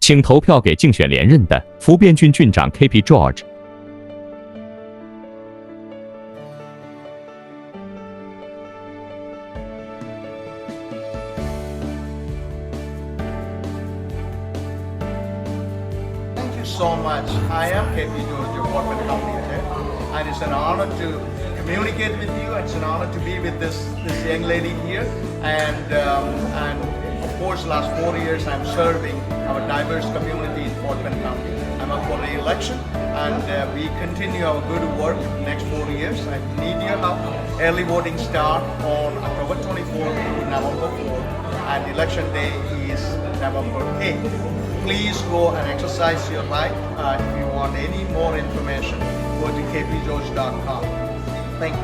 请投票给竞选连任的福边郡郡长 KP George。Thank you so much. I am KP George, your corporate company chair, and it's an honor to communicate with you. It's an honor to be with this young lady here, and of course, last 4 years I'm serving our diverse community in Fort Bend County. I'm up for re-election, and we continue our good work next 4 years. I need your help. Early voting start on October 24th to November 4th, and election day is November 8th. Please go and exercise your right. If you want any more information, go to kpgeorge.com. Thank you.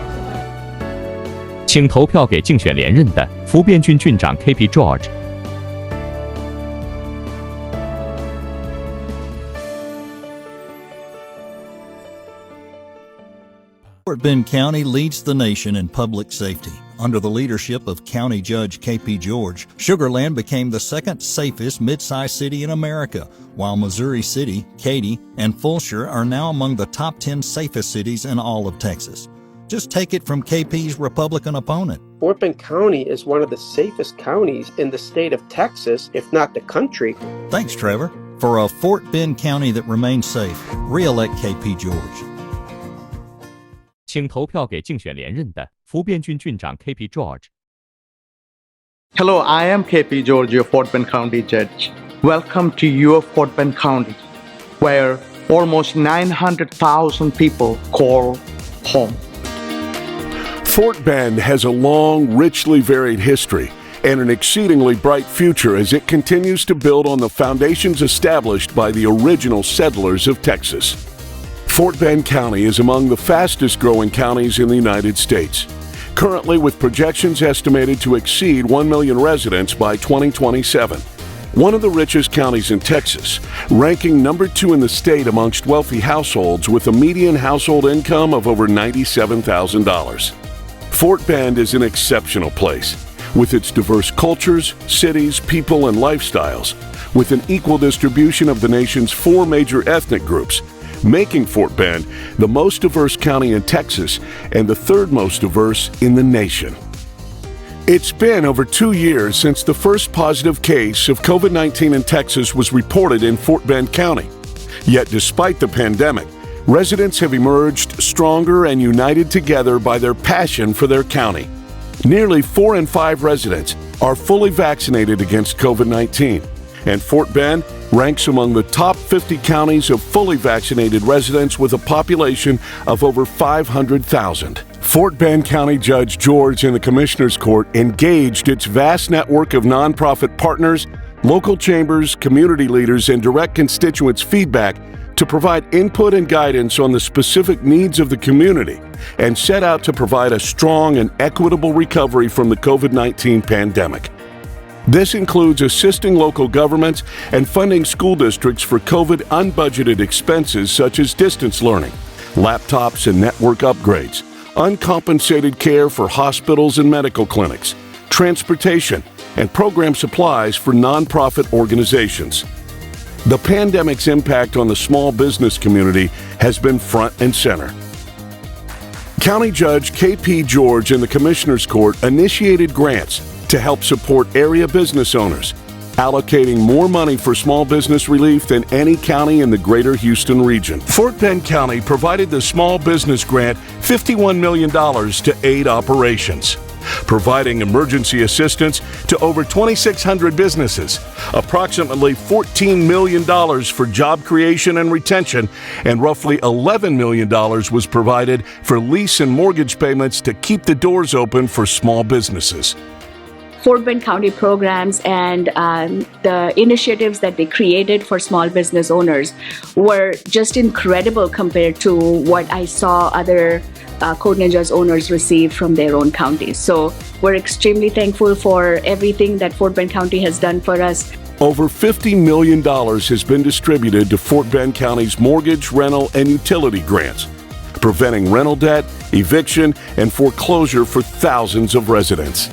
请投票给竞选连任的福边郡郡长 KP George。Fort Bend County leads the nation in public safety. Under the leadership of County Judge KP George, Sugar Land became the second safest mid-sized city in America, while Missouri City, Katy, and Fulshire are now among the top 10 safest cities in all of Texas. Just take it from KP's Republican opponent. Fort Bend County is one of the safest counties in the state of Texas, if not the country. Thanks, Trevor. For a Fort Bend County that remains safe, re-elect KP George. 请投票给竞选连任的福边郡郡长 KP George。Hello, I am KP George, your Fort Bend County Judge. Welcome to your Fort Bend County, where almost 900,000 people call home. Fort Bend has a long, richly varied history and an exceedingly bright future as it continues to build on the foundations established by the original settlers of Texas. Fort Bend County is among the fastest growing counties in the United States, currently with projections estimated to exceed 1 million residents by 2027. One of the richest counties in Texas, ranking number 2 in the state amongst wealthy households with a median household income of over $97,000. Fort Bend is an exceptional place, with its diverse cultures, cities, people, and lifestyles, with an equal distribution of the nation's 4 major ethnic groups, making Fort Bend the most diverse county in Texas and the 3rd most diverse in the nation. It's been over 2 years since the first positive case of COVID-19 in Texas was reported in Fort Bend County. Yet despite the pandemic, residents have emerged stronger and united together by their passion for their county. Nearly 4 in 5 residents are fully vaccinated against COVID-19, and Fort Bend ranks among the top 50 counties of fully vaccinated residents with a population of over 500,000. Fort Bend County Judge George and the Commissioner's Court engaged its vast network of nonprofit partners, local chambers, community leaders, and direct constituents' feedback to provide input and guidance on the specific needs of the community and set out to provide a strong and equitable recovery from the COVID-19 pandemic. This includes assisting local governments and funding school districts for COVID unbudgeted expenses such as distance learning, laptops and network upgrades, uncompensated care for hospitals and medical clinics, transportation, and program supplies for nonprofit organizations. The pandemic's impact on the small business community has been front and center. County Judge KP George and the Commissioner's Court initiated grants to help support area business owners, allocating more money for small business relief than any county in the greater Houston region. Fort Bend County provided the small business grant $51 million to aid operations, providing emergency assistance to over 2,600 businesses, approximately $14 million for job creation and retention, and roughly $11 million was provided for lease and mortgage payments to keep the doors open for small businesses. Fort Bend County programs and the initiatives that they created for small business owners were just incredible compared to what I saw other Code Ninjas owners receive from their own counties. So we're extremely thankful for everything that Fort Bend County has done for us. Over $50 million has been distributed to Fort Bend County's mortgage, rental, and utility grants, preventing rental debt, eviction, and foreclosure for thousands of residents.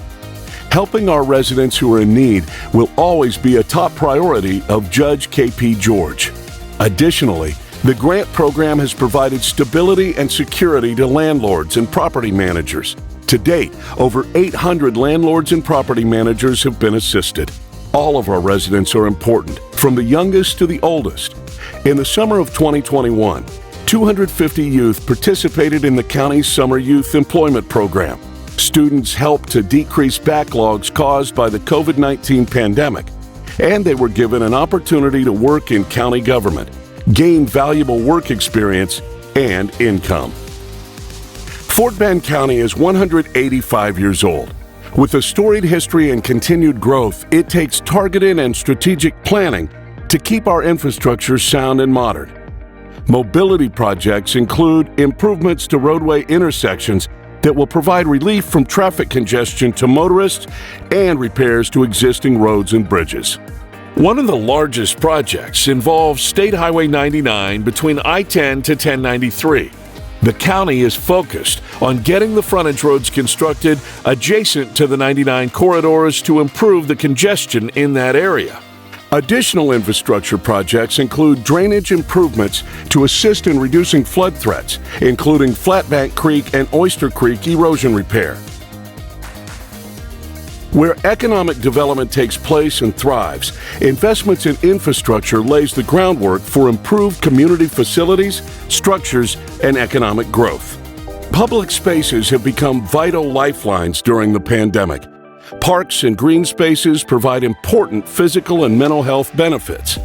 Helping our residents who are in need will always be a top priority of Judge KP George. Additionally, the grant program has provided stability and security to landlords and property managers. To date, over 800 landlords and property managers have been assisted. All of our residents are important, from the youngest to the oldest. In the summer of 2021, 250 youth participated in the county's Summer Youth Employment Program. Students helped to decrease backlogs caused by the COVID-19 pandemic, and they were given an opportunity to work in county government, gain valuable work experience, and income. Fort Bend County is 185 years old. With a storied history and continued growth, it takes targeted and strategic planning to keep our infrastructure sound and modern. Mobility projects include improvements to roadway intersections that will provide relief from traffic congestion to motorists and repairs to existing roads and bridges. One of the largest projects involves State Highway 99 between I-10 to 1093. The county is focused on getting the frontage roads constructed adjacent to the 99 corridors to improve the congestion in that area. Additional infrastructure projects include drainage improvements to assist in reducing flood threats, including Flatbank Creek and Oyster Creek erosion repair. Where economic development takes place and thrives, investments in infrastructure lays the groundwork for improved community facilities, structures, and economic growth. Public spaces have become vital lifelines during the pandemic. Parks and green spaces provide important physical and mental health benefits.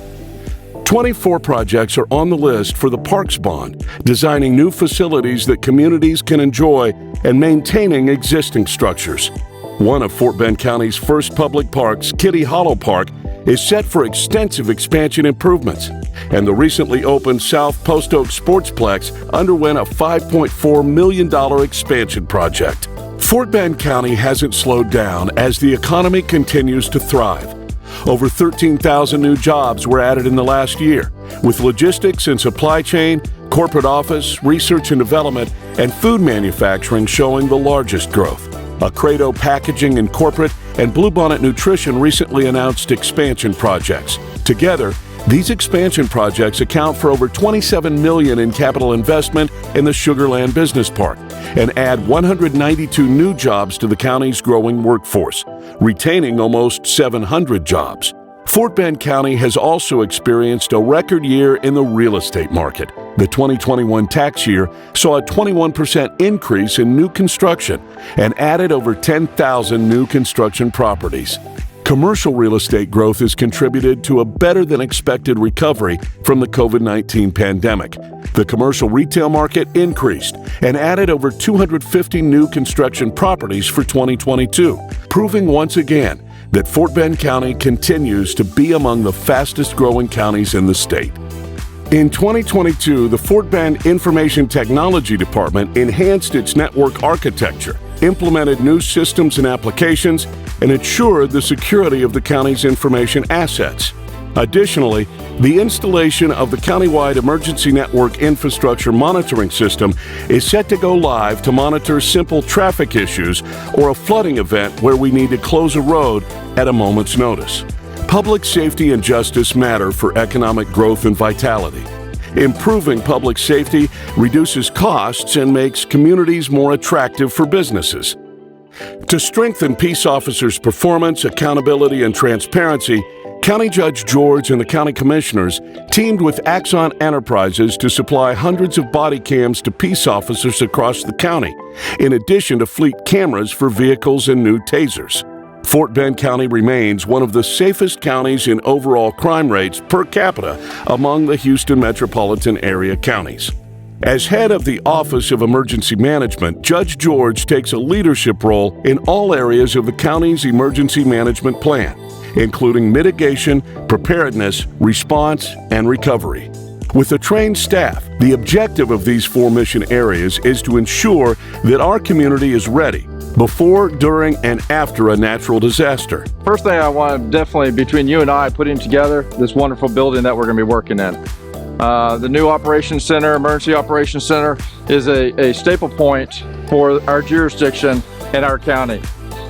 24 projects are on the list for the Parks Bond, designing new facilities that communities can enjoy and maintaining existing structures. One of Fort Bend County's first public parks, Kitty Hollow Park, is set for extensive expansion improvements, and the recently opened South Post Oak Sportsplex underwent a $5.4 million expansion project. Fort Bend County hasn't slowed down as the economy continues to thrive. Over 13,000 new jobs were added in the last year, with logistics and supply chain, corporate office, research and development, and food manufacturing showing the largest growth. Acredo Packaging and Corporate and Bluebonnet Nutrition recently announced expansion projects. Together, these expansion projects account for over $27 million in capital investment in the Sugar Land Business Park and add 192 new jobs to the county's growing workforce, retaining almost 700 jobs. Fort Bend County has also experienced a record year in the real estate market. The 2021 tax year saw a 21% increase in new construction and added over 10,000 new construction properties. Commercial real estate growth has contributed to a better-than-expected recovery from the COVID-19 pandemic. The commercial retail market increased and added over 250 new construction properties for 2022, proving once again that Fort Bend County continues to be among the fastest-growing counties in the state. In 2022, the Fort Bend Information Technology Department enhanced its network architecture, implemented new systems and applications, and ensured the security of the county's information assets. Additionally, the installation of the countywide emergency network infrastructure monitoring system is set to go live to monitor simple traffic issues or a flooding event where we need to close a road at a moment's notice. Public safety and justice matter for economic growth and vitality. Improving public safety reduces costs and makes communities more attractive for businesses. To strengthen peace officers' performance, accountability, and transparency, County Judge George and the county commissioners teamed with Axon Enterprises to supply hundreds of body cams to peace officers across the county, in addition to fleet cameras for vehicles and new tasers. Fort Bend County remains one of the safest counties in overall crime rates per capita among the Houston metropolitan area counties. As head of the Office of Emergency Management, Judge George takes a leadership role in all areas of the county's emergency management plan, including mitigation, preparedness, response, and recovery. With a trained staff, the objective of these 4 mission areas is to ensure that our community is ready before, during, and after a natural disaster. First thing I want to definitely, between you and I, putting together this wonderful building that we're going to be working in. The new Operations Center, Emergency Operations Center, is a staple point for our jurisdiction in our county.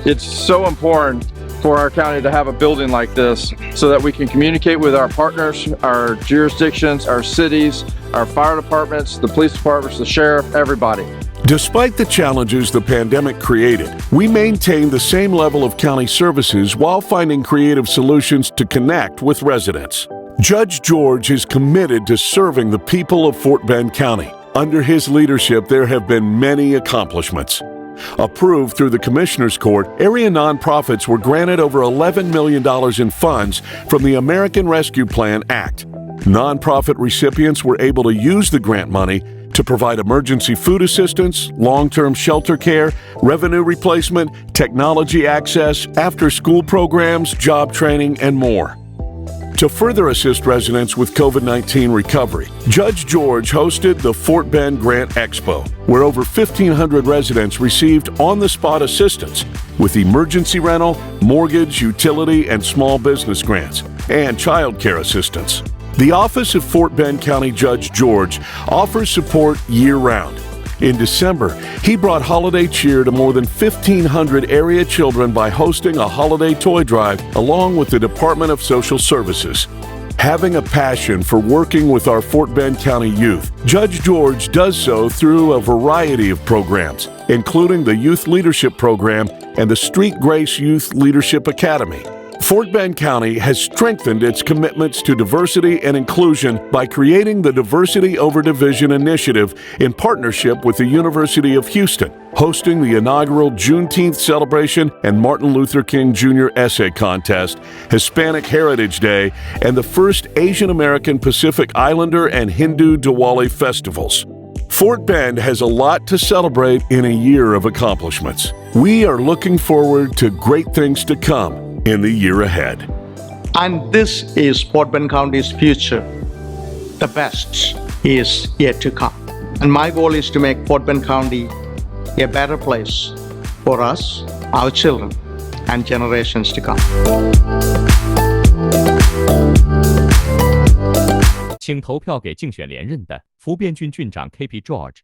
It's so important for our county to have a building like this so that we can communicate with our partners, our jurisdictions, our cities, our fire departments, the police departments, the sheriff, everybody. Despite the challenges the pandemic created, we maintained the same level of county services while finding creative solutions to connect with residents. Judge George is committed to serving the people of Fort Bend County. Under his leadership, there have been many accomplishments. Approved through the Commissioner's Court, area nonprofits were granted over $11 million in funds from the American Rescue Plan Act. Nonprofit recipients were able to use the grant money to provide emergency food assistance, long-term shelter care, revenue replacement, technology access, after-school programs, job training, and more. To further assist residents with COVID-19 recovery, Judge George hosted the Fort Bend Grant Expo, where over 1,500 residents received on-the-spot assistance with emergency rental, mortgage, utility, and small business grants, and child care assistance. The Office of Fort Bend County Judge George offers support year-round. In December, he brought holiday cheer to more than 1,500 area children by hosting a holiday toy drive along with the Department of Social Services. Having a passion for working with our Fort Bend County youth, Judge George does so through a variety of programs, including the Youth Leadership Program and the Street Grace Youth Leadership Academy. Fort Bend County has strengthened its commitments to diversity and inclusion by creating the Diversity Over Division Initiative in partnership with the University of Houston, hosting the inaugural Juneteenth celebration and Martin Luther King Jr. Essay Contest, Hispanic Heritage Day, and the first Asian American Pacific Islander and Hindu Diwali festivals. Fort Bend has a lot to celebrate in a year of accomplishments. We are looking forward to great things to come in the year ahead. And this is Fort Bend County's future. The best is yet to come. And my goal is to make Fort Bend County a better place for us, our children, and generations to come. 请投票给竞选连任的福边郡郡长 KP George。